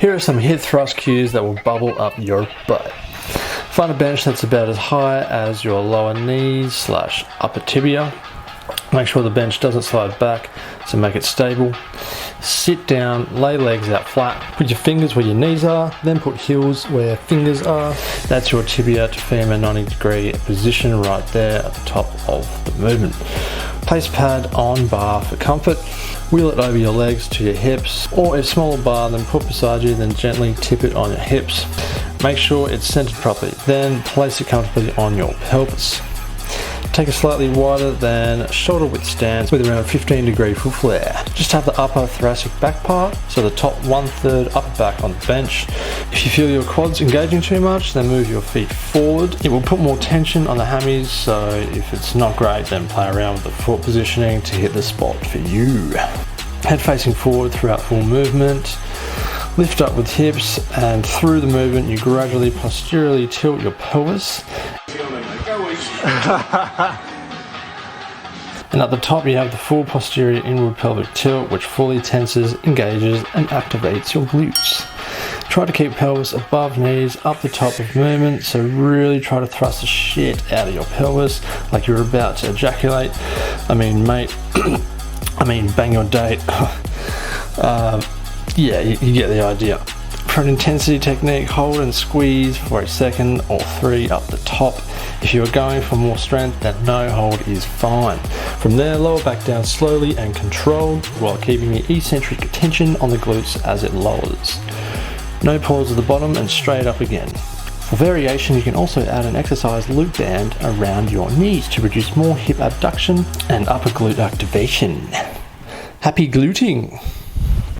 Here are some hip thrust cues that will bubble up your butt. Find a bench that's about as high as your lower knees / upper tibia. Make sure the bench doesn't slide back, so make it stable. Sit down, lay legs out flat, put your fingers where your knees are, then put heels where your fingers are. That's your tibia to femur 90-degree position right there at the top of the movement. Place pad on bar for comfort. Wheel it over your legs to your hips, or if smaller bar than put beside you, then gently tip it on your hips. Make sure it's centered properly, then place it comfortably on your pelvis. Take a slightly wider than shoulder width stance with around 15-degree foot flare. Just have the upper thoracic back part, so the top 1/3 upper back on the bench. If you feel your quads engaging too much, then move your feet forward. It will put more tension on the hammies, so if it's not great, then play around with the foot positioning to hit the spot for you. Head facing forward throughout full movement. Lift up with hips, and through the movement you gradually posteriorly tilt your pelvis. And at the top you have the full posterior inward pelvic tilt, which fully tenses, engages and activates your glutes. Try to keep pelvis above knees up the top of movement, so really try to thrust the shit out of your pelvis like you're about to ejaculate. I mean mate, bang your date. Yeah, you get the idea. For an intensity technique, hold and squeeze for a second or 3 up the top. If you are going for more strength, then no hold is fine. From there, lower back down slowly and controlled while keeping the eccentric tension on the glutes as it lowers. No pause at the bottom and straight up again. For variation, you can also add an exercise loop band around your knees to produce more hip abduction and upper glute activation. Happy gluting!